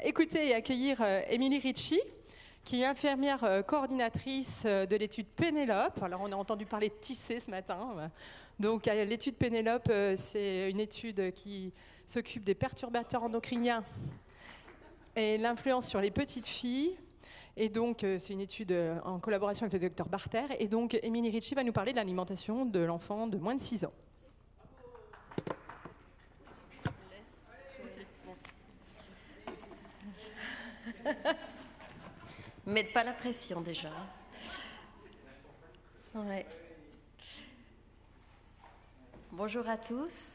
écouter et accueillir Émilie Ricci, qui est infirmière coordinatrice de l'étude Pénélope. Alors, on a entendu parler de tisser ce matin. Donc, l'étude Pénélope, c'est une étude qui s'occupe des perturbateurs endocriniens et l'influence sur les petites filles. Et donc, c'est une étude en collaboration avec le docteur Barter. Et donc, Émilie Ricci va nous parler de l'alimentation de l'enfant de moins de 6 ans. Mettez pas la pression déjà. Ouais. Bonjour à tous.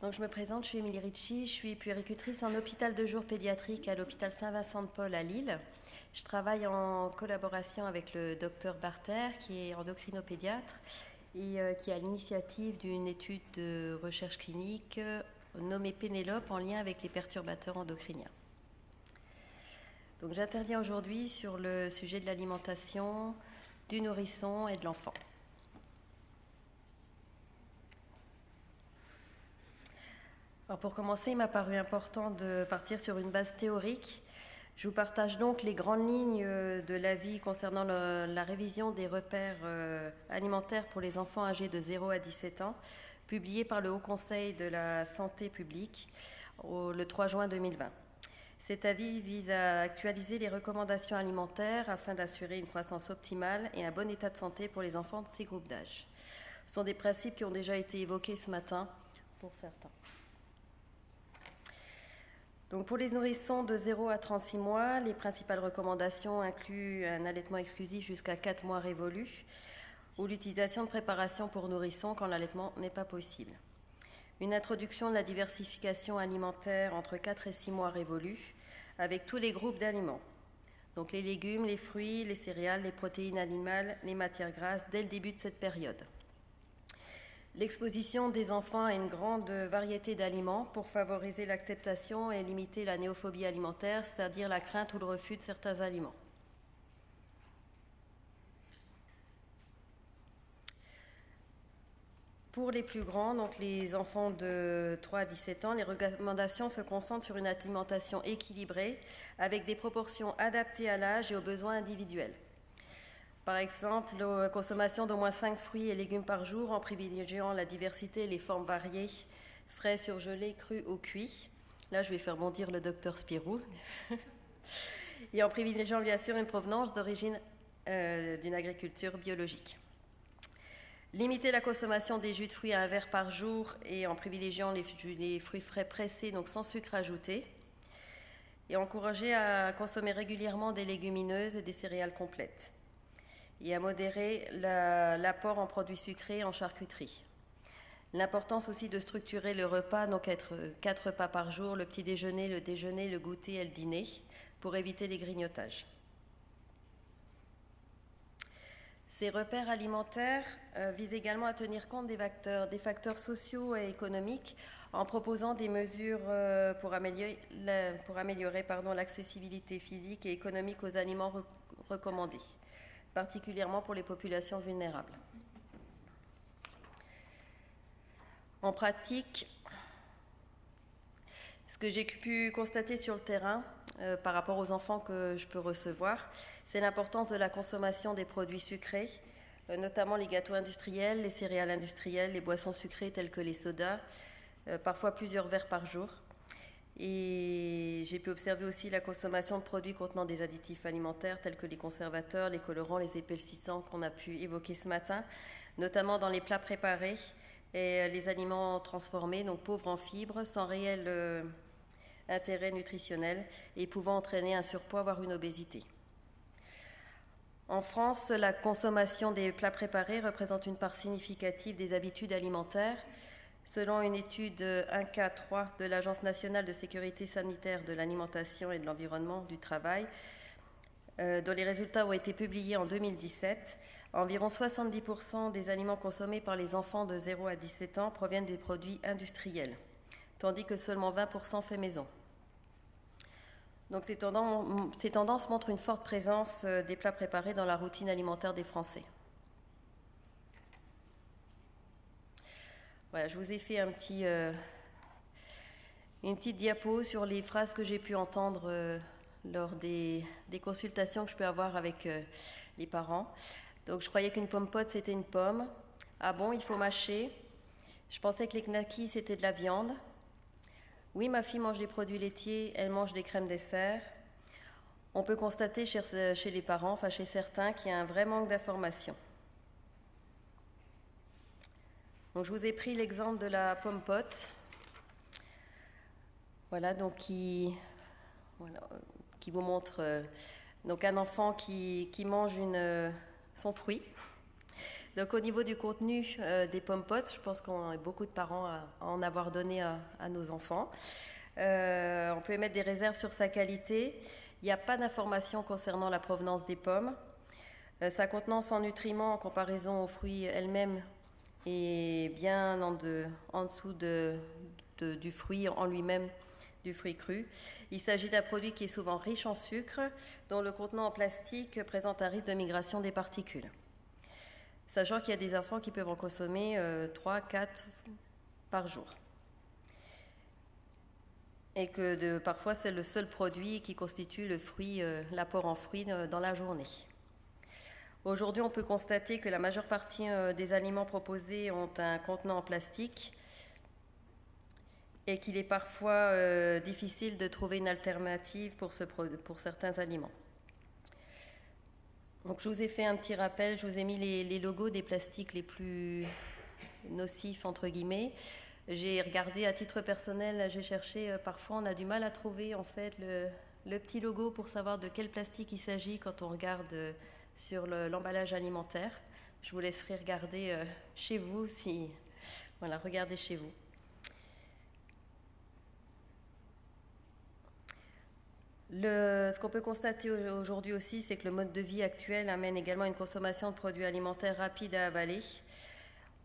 Donc, je me présente, je suis Émilie Ricci, je suis puéricultrice en hôpital de jour pédiatrique à l'hôpital Saint-Vincent-de-Paul à Lille. Je travaille en collaboration avec le docteur Barter, qui est endocrinopédiatre et qui est à l'initiative d'une étude de recherche clinique nommée Pénélope en lien avec les perturbateurs endocriniens. Donc, j'interviens aujourd'hui sur le sujet de l'alimentation du nourrisson et de l'enfant. Alors pour commencer, il m'a paru important de partir sur une base théorique. Je vous partage donc les grandes lignes de l'avis concernant la révision des repères alimentaires pour les enfants âgés de 0 à 17 ans, publié par le Haut Conseil de la Santé publique le 3 juin 2020. Cet avis vise à actualiser les recommandations alimentaires afin d'assurer une croissance optimale et un bon état de santé pour les enfants de ces groupes d'âge. Ce sont des principes qui ont déjà été évoqués ce matin pour certains. Donc pour les nourrissons de 0 à 36 mois, les principales recommandations incluent un allaitement exclusif jusqu'à 4 mois révolus ou l'utilisation de préparations pour nourrissons quand l'allaitement n'est pas possible. Une introduction de la diversification alimentaire entre 4 et 6 mois révolus avec tous les groupes d'aliments. Donc les légumes, les fruits, les céréales, les protéines animales, les matières grasses dès le début de cette période. L'exposition des enfants à une grande variété d'aliments pour favoriser l'acceptation et limiter la néophobie alimentaire, c'est-à-dire la crainte ou le refus de certains aliments. Pour les plus grands, donc les enfants de 3 à 17 ans, les recommandations se concentrent sur une alimentation équilibrée avec des proportions adaptées à l'âge et aux besoins individuels. Par exemple, la consommation d'au moins 5 fruits et légumes par jour en privilégiant la diversité et les formes variées, frais, surgelés, crus ou cuits. Là, je vais faire bondir le docteur Spirou. Et en privilégiant bien sûr une provenance d'origine d'une agriculture biologique. Limiter la consommation des jus de fruits à un verre par jour et en privilégiant les fruits frais pressés, donc sans sucre ajouté. Et encourager à consommer régulièrement des légumineuses et des céréales complètes. Et à modérer l'apport en produits sucrés et en charcuterie. L'importance aussi de structurer le repas, donc être 4 repas par jour, le petit déjeuner, le goûter et le dîner, pour éviter les grignotages. Ces repères alimentaires visent également à tenir compte des facteurs sociaux et économiques en proposant des mesures pour améliorer l'accessibilité physique et économique aux aliments recommandés, particulièrement pour les populations vulnérables. En pratique, ce que j'ai pu constater sur le terrain par rapport aux enfants que je peux recevoir, c'est l'importance de la consommation des produits sucrés, notamment les gâteaux industriels, les céréales industrielles, les boissons sucrées telles que les sodas, parfois plusieurs verres par jour. Et j'ai pu observer aussi la consommation de produits contenant des additifs alimentaires tels que les conservateurs, les colorants, les épaississants qu'on a pu évoquer ce matin, notamment dans les plats préparés et les aliments transformés, donc pauvres en fibres, sans réel intérêt nutritionnel et pouvant entraîner un surpoids, voire une obésité. En France, la consommation des plats préparés représente une part significative des habitudes alimentaires. Selon une étude 1K3 de l'Agence nationale de sécurité sanitaire de l'alimentation et de l'environnement du travail, dont les résultats ont été publiés en 2017, environ 70% des aliments consommés par les enfants de 0 à 17 ans proviennent des produits industriels, tandis que seulement 20% fait maison. Donc ces tendances montrent une forte présence des plats préparés dans la routine alimentaire des Français. Voilà, je vous ai fait un petit Une petite diapo sur les phrases que j'ai pu entendre lors des consultations que je peux avoir avec les parents. Donc je croyais qu'une pomme pote c'était une pomme. Ah bon, il faut mâcher. Je pensais que les knackis c'était de la viande. Oui, ma fille mange des produits laitiers, elle mange des crèmes dessert. On peut constater chez les parents, enfin chez certains, qu'il y a un vrai manque d'informations. Donc je vous ai pris l'exemple de la pomme pote. Voilà, donc qui vous montre donc un enfant qui mange son fruit. Donc au niveau du contenu des pommes potes, je pense qu'on a beaucoup de parents à en avoir donné à nos enfants. On peut émettre des réserves sur sa qualité. Il n'y a pas d'informations concernant la provenance des pommes. Sa contenance en nutriments en comparaison aux fruits elles-mêmes est bien en dessous du fruit en lui-même, du fruit cru. Il s'agit d'un produit qui est souvent riche en sucre, dont le contenant en plastique présente un risque de migration des particules. Sachant qu'il y a des enfants qui peuvent en consommer 3-4 par jour. Et que parfois c'est le seul produit qui constitue le fruit, l'apport en fruits dans la journée. Aujourd'hui, on peut constater que la majeure partie des aliments proposés ont un contenant en plastique et qu'il est parfois difficile de trouver une alternative pour certains aliments. Donc je vous ai fait un petit rappel, je vous ai mis les logos des plastiques les plus nocifs entre guillemets. J'ai regardé à titre personnel, j'ai cherché, parfois on a du mal à trouver en fait le petit logo pour savoir de quel plastique il s'agit quand on regarde sur l'emballage alimentaire. Je vous laisserai regarder chez vous regardez chez vous. Ce qu'on peut constater aujourd'hui aussi, c'est que le mode de vie actuel amène également une consommation de produits alimentaires rapides à avaler.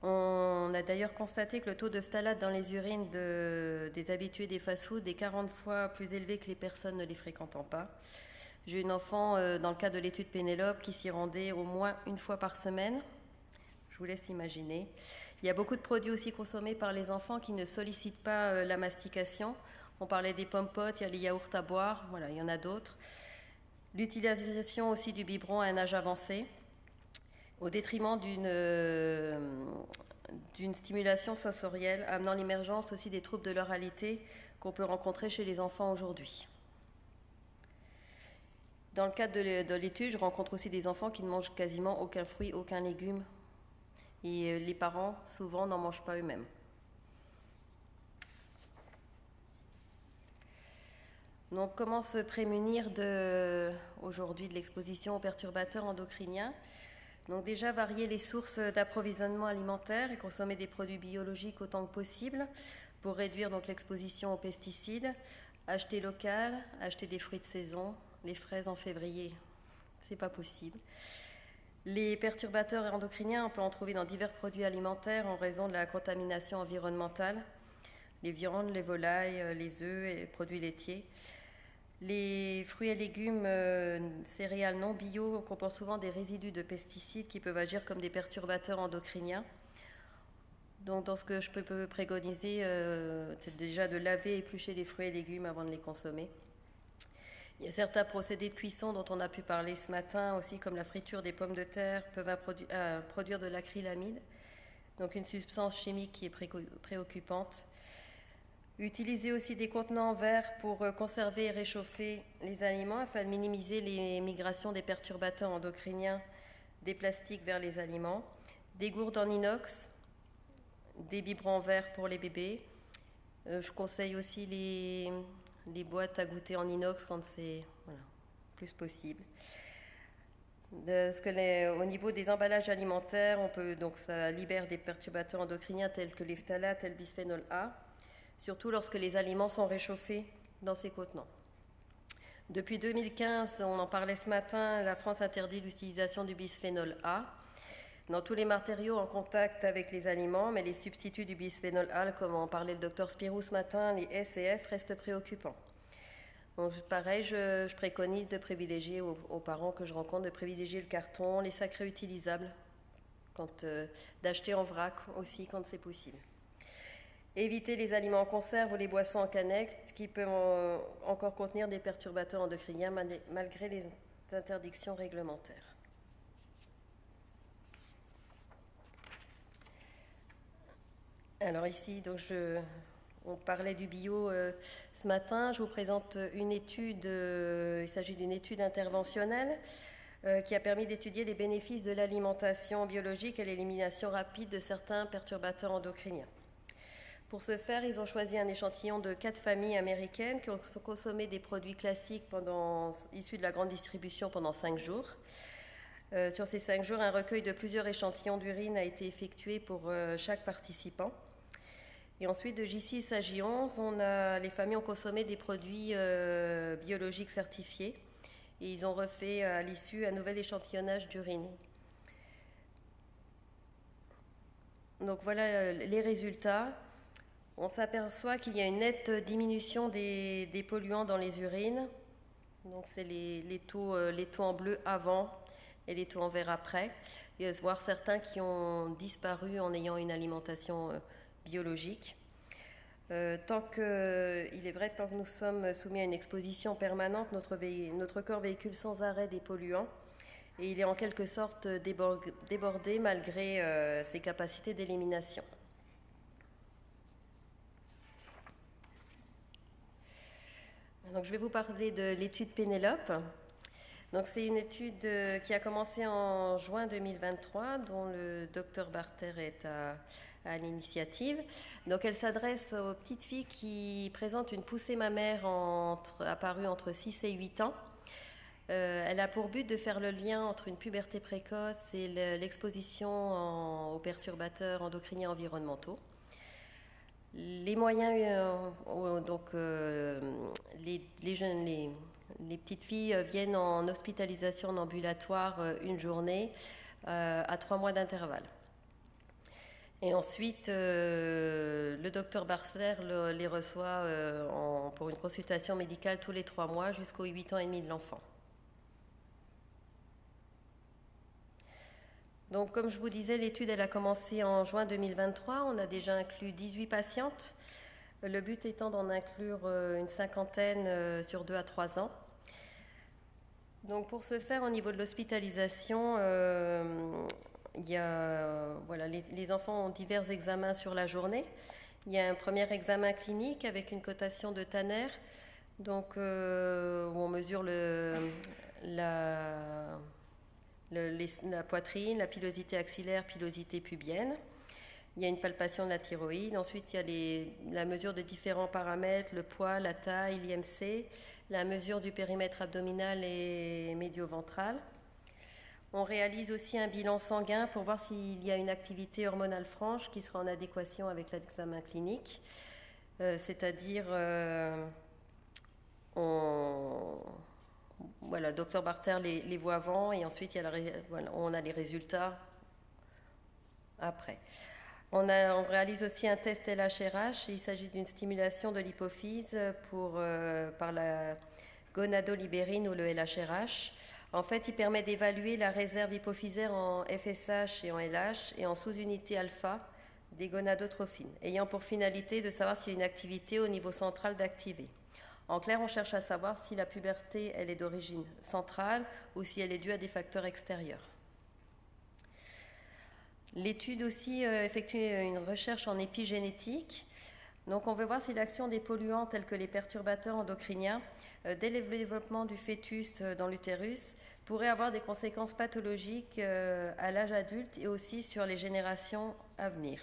On a d'ailleurs constaté que le taux de phtalate dans les urines des habitués des fast-foods est 40 fois plus élevé que les personnes ne les fréquentant pas. J'ai une enfant, dans le cadre de l'étude Pénélope, qui s'y rendait au moins une fois par semaine. Je vous laisse imaginer. Il y a beaucoup de produits aussi consommés par les enfants qui ne sollicitent pas la mastication. On parlait des pommes potes, il y a les yaourts à boire, voilà, il y en a d'autres. L'utilisation aussi du biberon à un âge avancé, au détriment d'une stimulation sensorielle, amenant l'émergence aussi des troubles de l'oralité qu'on peut rencontrer chez les enfants aujourd'hui. Dans le cadre de l'étude, je rencontre aussi des enfants qui ne mangent quasiment aucun fruit, aucun légume. Et les parents, souvent, n'en mangent pas eux-mêmes. Donc, comment se prémunir aujourd'hui de l'exposition aux perturbateurs endocriniens? Donc, déjà, varier les sources d'approvisionnement alimentaire et consommer des produits biologiques autant que possible pour réduire donc l'exposition aux pesticides. Acheter local, acheter des fruits de saison. Les fraises en février, c'est pas possible. Les perturbateurs endocriniens, on peut en trouver dans divers produits alimentaires en raison de la contamination environnementale, les viandes, les volailles, les œufs et les produits laitiers. Les fruits et légumes céréales non bio comportent souvent des résidus de pesticides qui peuvent agir comme des perturbateurs endocriniens. Donc dans ce que je peux préconiser, c'est déjà de laver et éplucher les fruits et légumes avant de les consommer. Il y a certains procédés de cuisson dont on a pu parler ce matin aussi, comme la friture des pommes de terre, peuvent produire de l'acrylamide, donc une substance chimique qui est préoccupante. Utiliser aussi des contenants en verre pour conserver et réchauffer les aliments afin de minimiser les migrations des perturbateurs endocriniens des plastiques vers les aliments. Des gourdes en inox, des biberons en verre pour les bébés. Je conseille aussi les boîtes à goûter en inox quand c'est plus possible. Au niveau des emballages alimentaires, ça libère des perturbateurs endocriniens tels que les phtalates et le bisphénol A, surtout lorsque les aliments sont réchauffés dans ces contenants. Depuis 2015, on en parlait ce matin, la France interdit l'utilisation du bisphénol A dans tous les matériaux en contact avec les aliments, mais les substituts du bisphénol A, comme en parlait le docteur Spirou ce matin, les S et F restent préoccupants. Donc pareil, je préconise de privilégier aux parents que je rencontre, de privilégier le carton, les sacs réutilisables, d'acheter en vrac aussi quand c'est possible. Éviter les aliments en conserve ou les boissons en canette qui peuvent encore contenir des perturbateurs endocriniens malgré les interdictions réglementaires. Alors ici, donc on parlait du bio ce matin. Je vous présente une étude, il s'agit d'une étude interventionnelle qui a permis d'étudier les bénéfices de l'alimentation biologique et l'élimination rapide de certains perturbateurs endocriniens. Pour ce faire, ils ont choisi un échantillon de 4 familles américaines qui ont consommé des produits classiques issus de la grande distribution pendant 5 jours. Sur ces 5 jours, un recueil de plusieurs échantillons d'urine a été effectué pour chaque participant. Et ensuite, de J6 à J11, les familles ont consommé des produits biologiques certifiés et ils ont refait à l'issue un nouvel échantillonnage d'urine. Donc voilà les résultats. On s'aperçoit qu'il y a une nette diminution des polluants dans les urines. Donc c'est les taux en bleu avant et les taux en vert après. Et voire certains qui ont disparu en ayant une alimentation biologique. Il est vrai que tant que nous sommes soumis à une exposition permanente, notre corps véhicule sans arrêt des polluants et il est en quelque sorte débordé malgré ses capacités d'élimination. Donc, je vais vous parler de l'étude Pénélope. Donc, c'est une étude qui a commencé en juin 2023, dont le docteur Barter est à l'initiative. Donc, elle s'adresse aux petites filles qui présentent une poussée mammaire apparue entre 6 et 8 ans. Elle a pour but de faire le lien entre une puberté précoce et l'exposition aux perturbateurs endocriniens environnementaux. Les moyens, les petites filles viennent en hospitalisation en ambulatoire une journée à 3 mois d'intervalle. Et ensuite, le docteur Barser les reçoit pour une consultation médicale tous les 3 mois jusqu'aux 8 ans et demi de l'enfant. Donc, comme je vous disais, l'étude elle a commencé en juin 2023. On a déjà inclus 18 patientes. Le but étant d'en inclure une cinquantaine sur 2 à 3 ans. Donc, pour ce faire, au niveau de l'hospitalisation, les enfants ont divers examens sur la journée. Il y a un premier examen clinique avec une cotation de Tanner, donc, où on mesure la poitrine, la pilosité axillaire, pilosité pubienne. Il y a une palpation de la thyroïde. Ensuite, il y a la mesure de différents paramètres, le poids, la taille, l'IMC, la mesure du périmètre abdominal et médio-ventral. On réalise aussi un bilan sanguin pour voir s'il y a une activité hormonale franche qui sera en adéquation avec l'examen clinique. C'est-à-dire, le docteur Barter les voit avant et ensuite on a les résultats après. On réalise aussi un test LHRH. Il s'agit d'une stimulation de l'hypophyse par la gonadolibérine ou le LHRH. En fait, il permet d'évaluer la réserve hypophysaire en FSH et en LH et en sous-unité alpha des gonadotrophines, ayant pour finalité de savoir s'il y a une activité au niveau central d'activer. En clair, on cherche à savoir si la puberté elle est d'origine centrale ou si elle est due à des facteurs extérieurs. L'étude aussi effectue une recherche en épigénétique. Donc on veut voir si l'action des polluants tels que les perturbateurs endocriniens dès le développement du fœtus dans l'utérus pourrait avoir des conséquences pathologiques à l'âge adulte et aussi sur les générations à venir.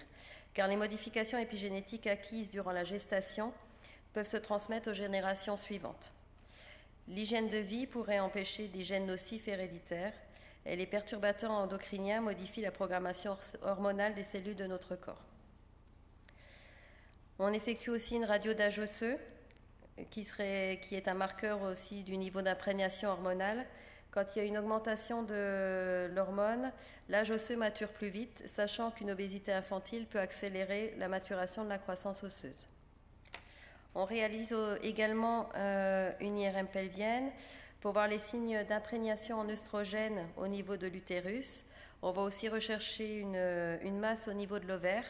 Car les modifications épigénétiques acquises durant la gestation peuvent se transmettre aux générations suivantes. L'hygiène de vie pourrait empêcher des gènes nocifs héréditaires et les perturbateurs endocriniens modifient la programmation hormonale des cellules de notre corps. On effectue aussi une radio d'âge osseux qui est un marqueur aussi du niveau d'imprégnation hormonale. Quand il y a une augmentation de l'hormone, l'âge osseux mature plus vite, sachant qu'une obésité infantile peut accélérer la maturation de la croissance osseuse. On réalise également une IRM pelvienne pour voir les signes d'imprégnation en œstrogène au niveau de l'utérus. On va aussi rechercher une masse au niveau de l'ovaire.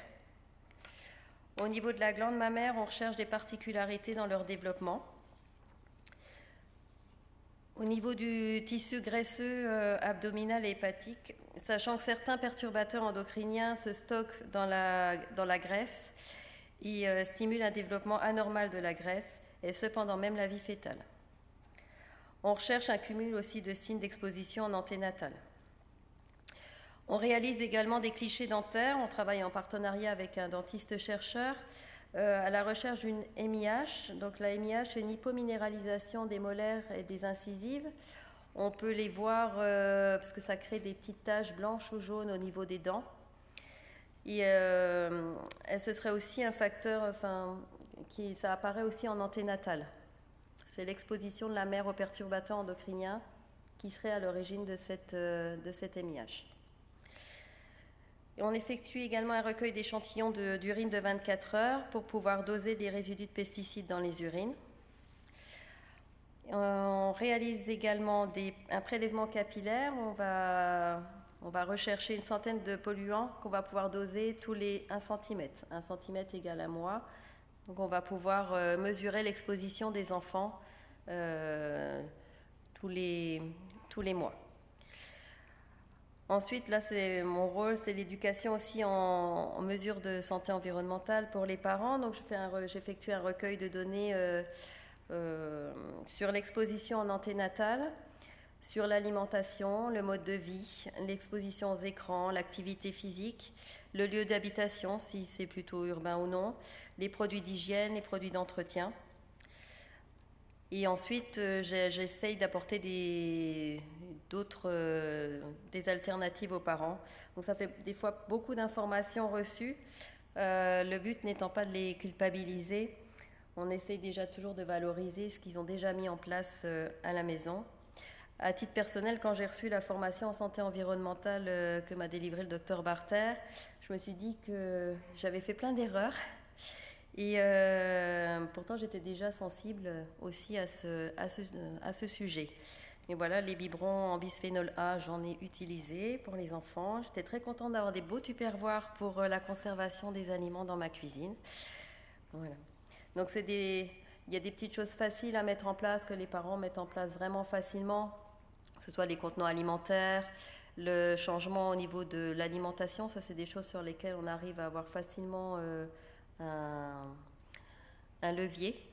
Au niveau de la glande mammaire, on recherche des particularités dans leur développement. Au niveau du tissu graisseux abdominal et hépatique, sachant que certains perturbateurs endocriniens se stockent dans la graisse, ils stimulent un développement anormal de la graisse, et cependant même la vie fœtale. On recherche un cumul aussi de signes d'exposition en anténatale. On réalise également des clichés dentaires. On travaille en partenariat avec un dentiste-chercheur à la recherche d'une MIH. Donc la MIH, c'est une hypominéralisation des molaires et des incisives. On peut les voir parce que ça crée des petites taches blanches ou jaunes au niveau des dents. Et ce serait aussi un facteur, ça apparaît aussi en anténatal. C'est l'exposition de la mère aux perturbateurs endocriniens qui serait à l'origine de cette MIH. Et on effectue également un recueil d'échantillons d'urine de 24 heures pour pouvoir doser les résidus de pesticides dans les urines. On réalise également un prélèvement capillaire. On va rechercher une centaine de polluants qu'on va pouvoir doser tous les 1 cm. 1 cm égale un mois. Donc on va pouvoir mesurer l'exposition des enfants tous les mois. Ensuite, là, mon rôle, c'est l'éducation aussi en mesure de santé environnementale pour les parents. Donc, j'effectue un recueil de données sur l'exposition en anténatale, sur l'alimentation, le mode de vie, l'exposition aux écrans, l'activité physique, le lieu d'habitation, si c'est plutôt urbain ou non, les produits d'hygiène, les produits d'entretien. Et ensuite, j'essaye d'apporter des alternatives aux parents. Donc ça fait des fois beaucoup d'informations reçues. Le but n'étant pas de les culpabiliser, on essaye déjà toujours de valoriser ce qu'ils ont déjà mis en place à la maison. À titre personnel, quand j'ai reçu la formation en santé environnementale que m'a délivré le docteur Barter, je me suis dit que j'avais fait plein d'erreurs. Et pourtant, j'étais déjà sensible aussi à ce sujet. Mais voilà, les biberons en bisphénol A, j'en ai utilisé pour les enfants. J'étais très contente d'avoir des beaux tupperwares pour la conservation des aliments dans ma cuisine. Voilà. Donc, il y a des petites choses faciles à mettre en place, que les parents mettent en place vraiment facilement, que ce soit les contenants alimentaires, le changement au niveau de l'alimentation. Ça, c'est des choses sur lesquelles on arrive à avoir facilement un levier.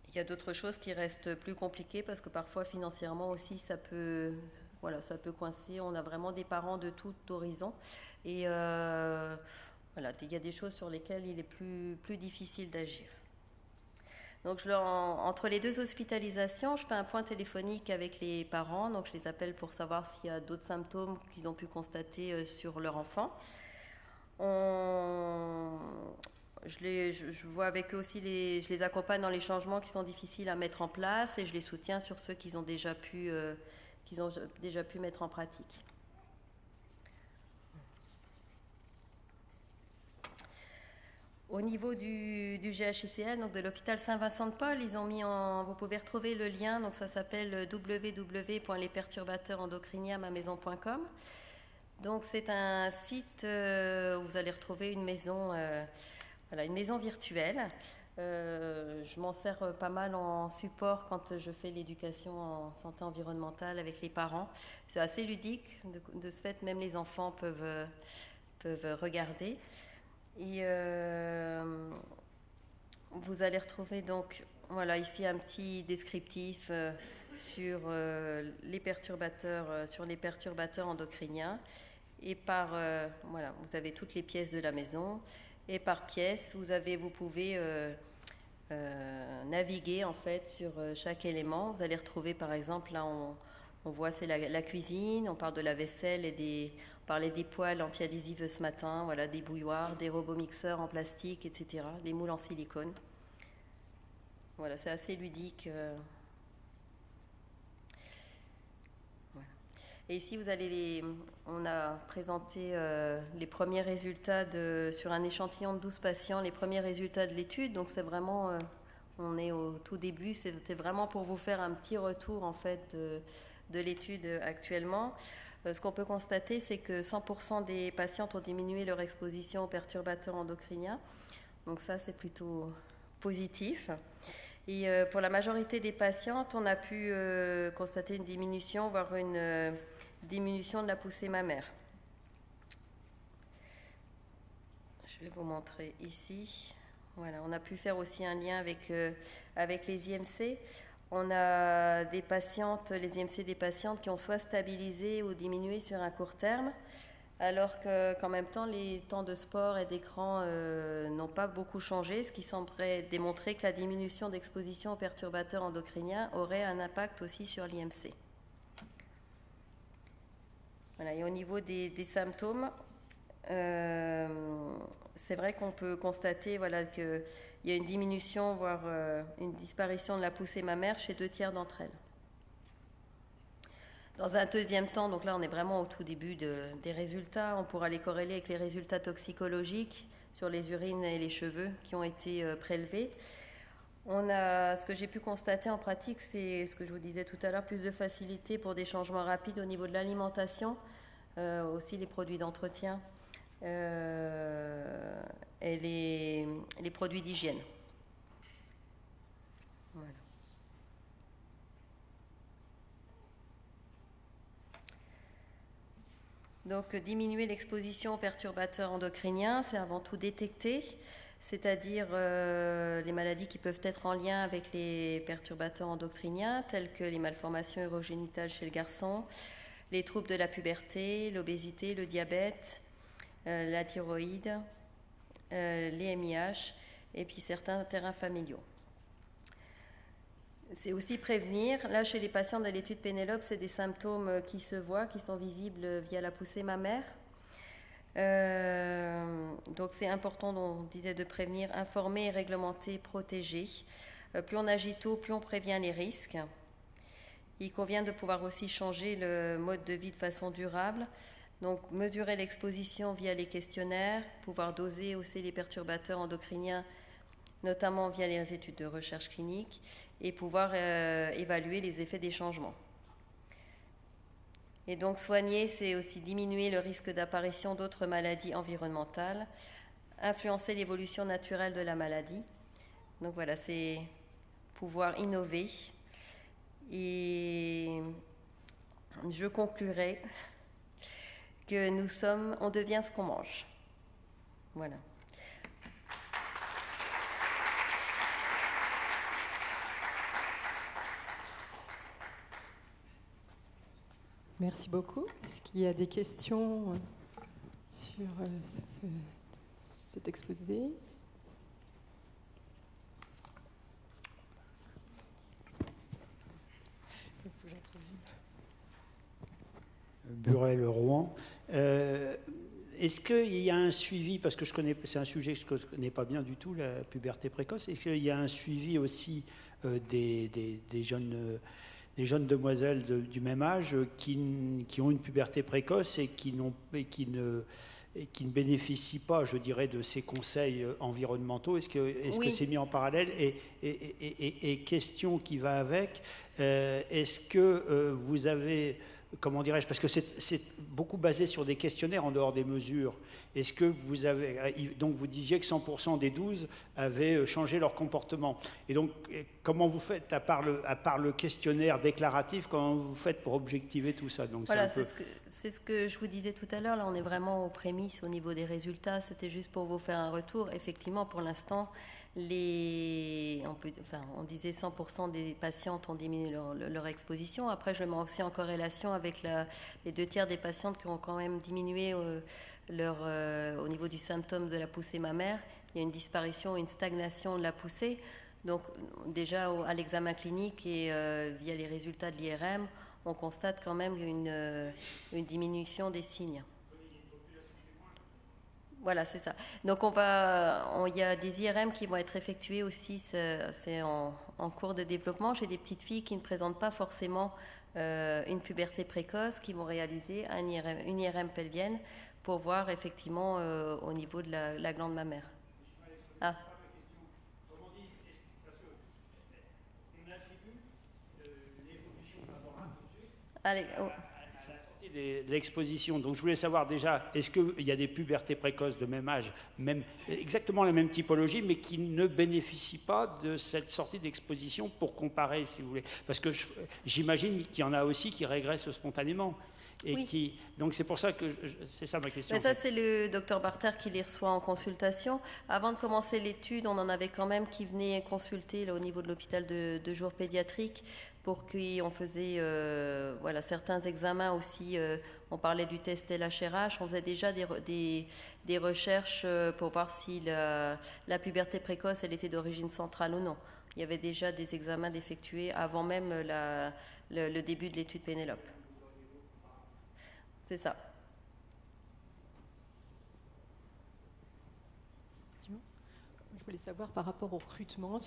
Il y a d'autres choses qui restent plus compliquées parce que parfois financièrement aussi ça peut coincer. On a vraiment des parents de tout horizon et il y a des choses sur lesquelles il est plus difficile d'agir. Donc entre les 2 hospitalisations, je fais un point téléphonique avec les parents, donc je les appelle pour savoir s'il y a d'autres symptômes qu'ils ont pu constater sur leur enfant. Je vois avec eux aussi, je les accompagne dans les changements qui sont difficiles à mettre en place et je les soutiens sur ceux qu'ils ont déjà pu mettre en pratique. Au niveau du GHICL, donc de l'hôpital Saint-Vincent-de-Paul, ils ont vous pouvez retrouver le lien, donc ça s'appelle www.lesperturbateursendocriniens-ma-maison.com. Donc c'est un site où vous allez retrouver une maison virtuelle. Je m'en sers pas mal en support quand je fais l'éducation en santé environnementale avec les parents. C'est assez ludique, de ce fait même les enfants peuvent regarder. Et vous allez retrouver donc ici un petit descriptif sur les perturbateurs endocriniens. Et vous avez toutes les pièces de la maison. Et par pièce, vous pouvez naviguer en fait sur chaque élément. Vous allez retrouver par exemple, là on voit c'est la cuisine, on parle de la vaisselle et on parlait des poêles anti-adhésives ce matin, voilà, des bouilloires, des robots mixeurs en plastique, etc., des moules en silicone. Voilà, c'est assez ludique. Et ici, on a présenté les premiers résultats sur un échantillon de 12 patients, les premiers résultats de l'étude. Donc, c'est vraiment, on est au tout début. C'était vraiment pour vous faire un petit retour, en fait, de l'étude actuellement. Ce qu'on peut constater, c'est que 100% des patientes ont diminué leur exposition aux perturbateurs endocriniens. Donc ça, c'est plutôt positif. Et pour la majorité des patientes, on a pu constater une diminution, voire une diminution de la poussée mammaire. Je vais vous montrer ici. Voilà, on a pu faire aussi un lien avec les IMC. On a des patientes, les IMC des patientes qui ont soit stabilisé ou diminué sur un court terme, alors qu'en même temps, les temps de sport et d'écran n'ont pas beaucoup changé, ce qui semblerait démontrer que la diminution d'exposition aux perturbateurs endocriniens aurait un impact aussi sur l'IMC. Voilà, et au niveau des symptômes, c'est vrai qu'on peut constater qu'il y a une diminution, voire une disparition de la poussée mammaire chez 2/3 d'entre elles. Dans un deuxième temps, donc là on est vraiment au tout début des résultats, on pourra les corréler avec les résultats toxicologiques sur les urines et les cheveux qui ont été prélevés. Ce que j'ai pu constater en pratique, c'est ce que je vous disais tout à l'heure, plus de facilité pour des changements rapides au niveau de l'alimentation, aussi les produits d'entretien et les produits d'hygiène. Voilà. Donc, diminuer l'exposition aux perturbateurs endocriniens, c'est avant tout détecter, c'est-à-dire les maladies qui peuvent être en lien avec les perturbateurs endocriniens, tels que les malformations urogénitales chez le garçon, les troubles de la puberté, l'obésité, le diabète, la thyroïde, les MIH et puis certains terrains familiaux. C'est aussi prévenir. Là, chez les patients de l'étude Pénélope, c'est des symptômes qui se voient, qui sont visibles via la poussée mammaire. Donc, c'est important, on disait, de prévenir, informer et réglementer, protéger. Plus on agit tôt, plus on prévient les risques. Il convient de pouvoir aussi changer le mode de vie de façon durable. Donc, mesurer l'exposition via les questionnaires, pouvoir doser aussi les perturbateurs endocriniens, notamment via les études de recherche clinique, et pouvoir évaluer les effets des changements. Et donc, soigner, c'est aussi diminuer le risque d'apparition d'autres maladies environnementales, influencer l'évolution naturelle de la maladie. Donc voilà, c'est pouvoir innover. Et je conclurai que on devient ce qu'on mange. Voilà. Merci beaucoup. Est-ce qu'il y a des questions sur cet exposé ? Burel-Rouen. Est-ce qu'il y a un suivi, parce que c'est un sujet que je ne connais pas bien du tout, la puberté précoce, est-ce qu'il y a un suivi aussi des jeunes demoiselles du même âge qui ont une puberté précoce et qui ne bénéficient pas, je dirais, de ces conseils environnementaux? Est-ce que c'est mis en parallèle? Et question qui va avec, est-ce que vous avez... Comment dirais-je, parce que c'est beaucoup basé sur des questionnaires en dehors des mesures. Est-ce que vous avez... Donc vous disiez que 100% des 12 avaient changé leur comportement. Et donc, comment vous faites, à part le questionnaire déclaratif, comment vous faites pour objectiver tout ça? Donc, voilà, c'est ce que je vous disais tout à l'heure. Là, on est vraiment aux prémices au niveau des résultats. C'était juste pour vous faire un retour. Effectivement, pour l'instant, on disait 100% des patientes ont diminué leur exposition. Après, je le mets aussi en corrélation avec les 2/3 des patientes qui ont quand même diminué au niveau du symptôme de la poussée mammaire. Il y a une disparition, une stagnation de la poussée. Donc, déjà à l'examen clinique et via les résultats de l'IRM, on constate quand même une diminution des signes. Voilà, c'est ça. Donc, il y a des IRM qui vont être effectués aussi, c'est en cours de développement. J'ai des petites filles qui ne présentent pas forcément une puberté précoce, qui vont réaliser une IRM pelvienne pour voir effectivement au niveau de la glande mammaire. Ah. Allez, à la sortie l'exposition. Donc je voulais savoir déjà, est-ce qu'il y a des pubertés précoces de même âge, même, exactement la même typologie, mais qui ne bénéficient pas de cette sortie d'exposition pour comparer, si vous voulez. Parce que j'imagine qu'il y en a aussi qui régressent spontanément. Et oui. Donc c'est pour ça que c'est ça ma question. Mais ça, c'est le docteur Barter qui les reçoit en consultation. Avant de commencer l'étude, on en avait quand même qui venaient consulter là, au niveau de l'hôpital de jour pédiatrique pour qu'on faisait voilà, certains examens aussi. On parlait du test LHRH. On faisait déjà des recherches pour voir si la puberté précoce elle était d'origine centrale ou non. Il y avait déjà des examens d'effectuer avant même le début de l'étude Pénélope. C'est ça. Je voulais savoir par rapport au recrutement,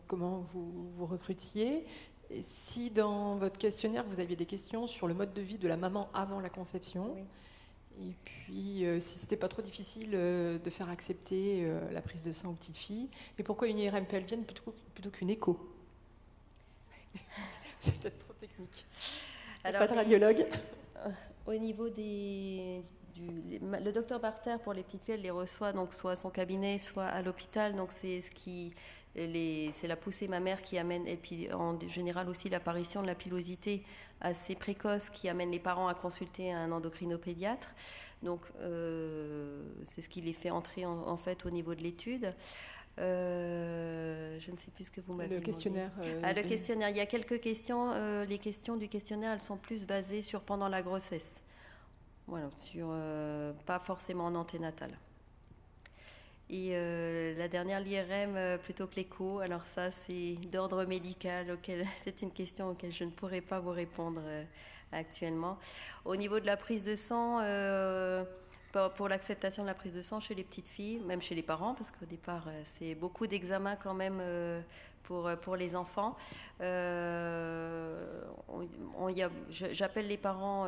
comment vous recrutiez. Et si dans votre questionnaire, vous aviez des questions sur le mode de vie de la maman avant la conception. Oui. Et puis, si c'était pas trop difficile de faire accepter la prise de sang aux petites filles. Et pourquoi une IRM pelvienne plutôt qu'une écho? C'est peut-être trop technique. Alors, pas de radiologue. Au niveau le docteur Barter pour les petites filles, elle les reçoit donc soit à son cabinet, soit à l'hôpital. Donc c'est la poussée mammaire qui amène, et puis en général aussi l'apparition de la pilosité assez précoce qui amène les parents à consulter un endocrinopédiatre. Donc c'est ce qui les fait entrer en fait au niveau de l'étude. Je ne sais plus ce que vous m'avez dit. Le questionnaire. Le questionnaire. Il y a quelques questions. Les questions du questionnaire, elles sont plus basées sur pendant la grossesse. Voilà, pas forcément en anténatal. Et la dernière, l'IRM plutôt que l'écho. Alors ça, c'est d'ordre médical. C'est une question auquel je ne pourrais pas vous répondre actuellement. Au niveau de la prise de sang. Pour l'acceptation de la prise de sang chez les petites filles, même chez les parents, parce qu'au départ, c'est beaucoup d'examens quand même pour les enfants. J'appelle les parents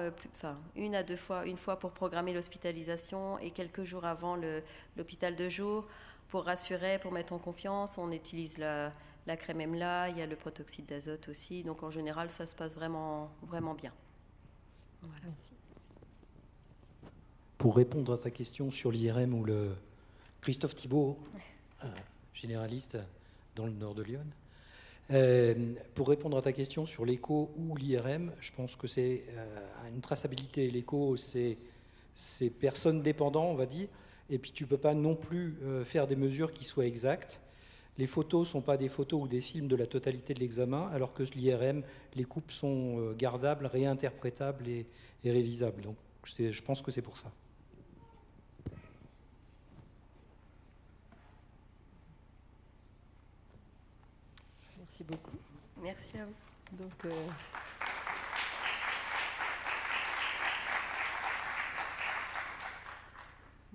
une fois pour programmer l'hospitalisation et quelques jours avant l'hôpital de jour pour rassurer, pour mettre en confiance. On utilise la crème EMLA, il y a le protoxyde d'azote aussi. Donc en général, ça se passe vraiment, vraiment bien. Voilà. Merci. Pour répondre à ta question sur l'IRM ou le Christophe Thibault, généraliste dans le nord de Lyon, pour répondre à ta question sur l'écho ou l'IRM, je pense que c'est une traçabilité. L'écho, c'est personne dépendant, on va dire, et puis tu ne peux pas non plus faire des mesures qui soient exactes. Les photos ne sont pas des photos ou des films de la totalité de l'examen, alors que l'IRM, les coupes sont gardables, réinterprétables et révisables. Donc je pense que c'est pour ça. Merci beaucoup. Merci à vous. Donc,